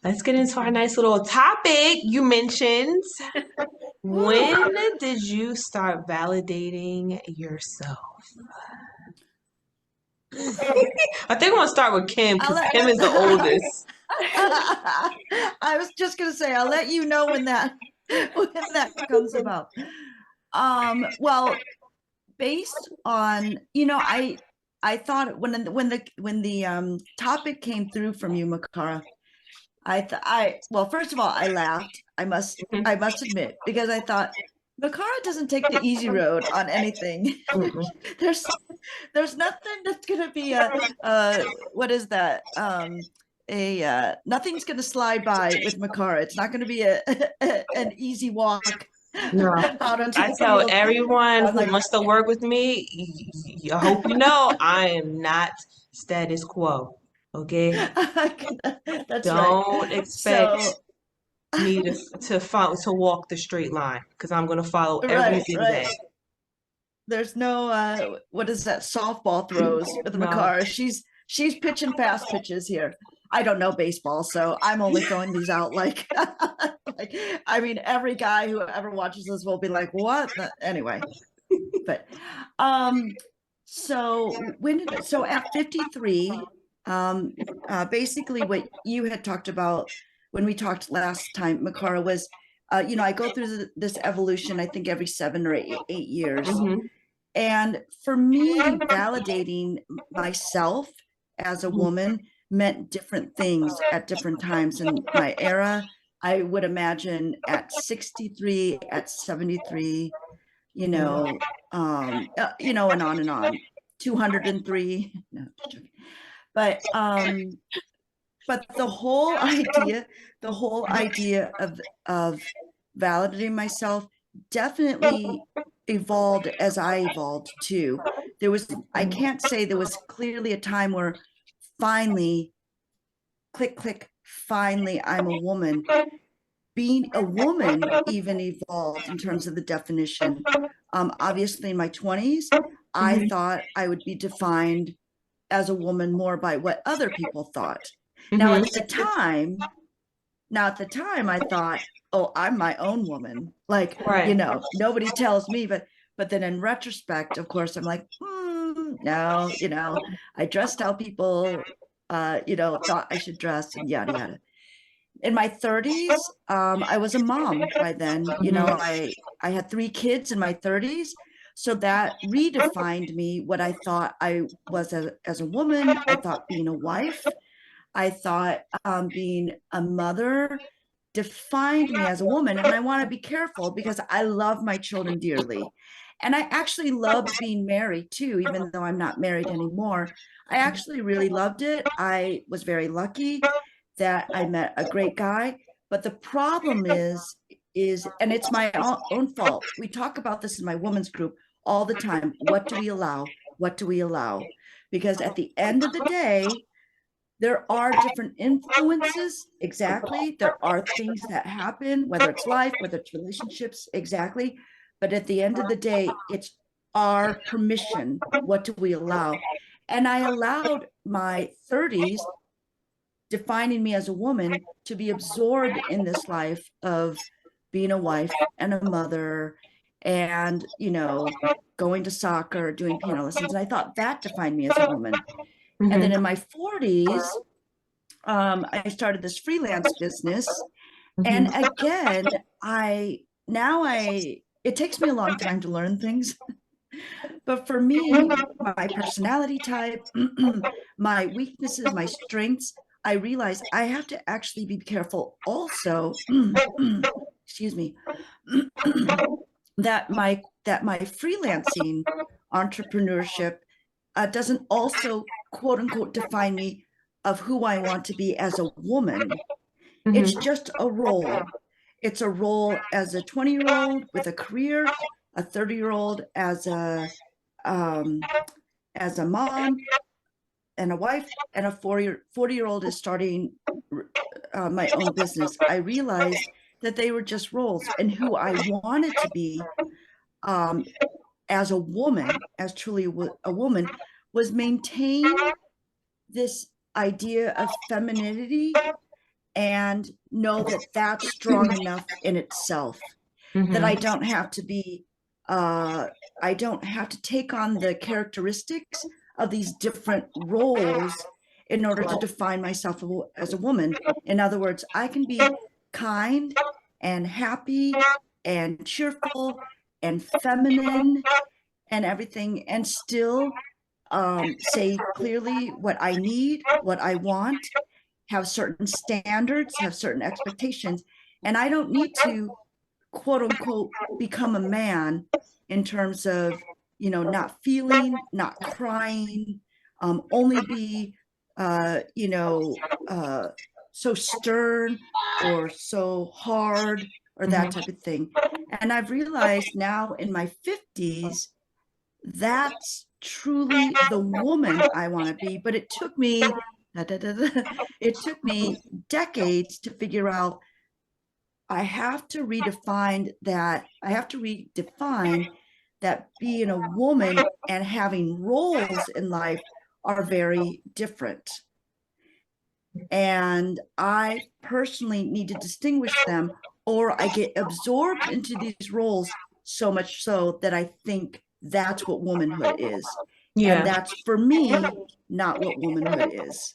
Let's get into our nice little topic. You mentioned Woo. when did you start validating yourself? Oof. I think I'm gonna start with Kim I'll because let Kim is the oldest. I was just gonna say I'll let you know when that when that comes about. Well, based on I thought when the topic came through from you, Makara, I well, first of all, I laughed. I must admit, because I thought Makara doesn't take the easy road on anything. Mm-mm. there's there's nothing that's gonna be a what is that? A Nothing's gonna slide by with Makara. It's not gonna be an easy walk No, out onto I the tell field. everyone I'm who like, wants to work with me, I hope you know I am not status quo. Okay, that's right. don't expect So me to walk the straight line because I'm gonna follow every right, right. zigzag. There's no what is that, softball throws with No, Makara. She's pitching fast pitches here. I don't know baseball, so I'm only throwing these out like like I mean every guy who ever watches this will be like, what anyway. But um so at 53, basically what you had talked about when we talked last time, Makara, was I go through this evolution, I think every 7 or 8 years. hmm And for me, validating myself as a woman meant different things at different times in my era. I would imagine at 63, at 73, and on. 203. No, just joking. But the whole idea of validating myself definitely evolved as I evolved too. I can't say there was clearly a time where finally, click, click, finally, I'm a woman. Being a woman even evolved in terms of the definition. Obviously, in my 20s, I hmm thought I would be defined as a woman more by what other people thought. Now, hmm at the time, I thought, oh, I'm my own woman. Like, Right. nobody tells me, but then in retrospect, of course, I'm like, no, I dressed how people, thought I should dress and yada yada. In my 30s, I was a mom by then. hmm I had 3 kids in my 30s. So that redefined me, what I thought I was as a woman. I thought being a wife, I thought being a mother defined me as a woman. And I want to be careful because I love my children dearly. And I actually loved being married too, even though I'm not married anymore. I actually really loved it. I was very lucky that I met a great guy. But the problem and it's my own fault. We talk about this in my women's group all the time. What do we allow? What do we allow? Because at the end of the day, there are different influences. Exactly. There are things that happen, whether it's life, whether it's relationships, exactly. But at the end of the day, it's our permission. What do we allow? And I allowed my 30s defining me as a woman to be absorbed in this life of being a wife and a mother and, going to soccer, doing piano lessons. And I thought that defined me as a woman. And then hmm in my 40s, I started this freelance business. And hmm again, it takes me a long time to learn things. But for me, my personality type, my weaknesses, my strengths, I realize I have to actually be careful also, excuse me, that my freelancing entrepreneurship doesn't also quote unquote define me of who I want to be as a woman. It's hmm just a role. It's a role as a 20-year-old with a career, a 30-year-old um, as a mom and a wife, and a 40-year-old is starting my own business. I realized that they were just roles, and who I wanted to be um, as a woman, as truly a woman, was maintain this idea of femininity and know that that's strong enough in itself, that I Mm-hmm. don't have to be, I don't have to take on the characteristics of these different roles in order to define myself as a woman. In other words, I can be kind and happy and cheerful and feminine and everything, and still say clearly what I need, what I want, have certain standards, have certain expectations. And I don't need to, quote unquote, become a man in terms of, not feeling, not crying, only be, you know, so stern or so hard or that type of thing. And I've realized now in my 50s, that's truly the woman I want to be. But it took me, it took me decades to figure out I have to redefine that. I have to redefine that being a woman and having roles in life are very different. And I personally need to distinguish them, or I get absorbed into these roles so much so that I think that's what womanhood is. And Yeah. that's, for me, not what womanhood is.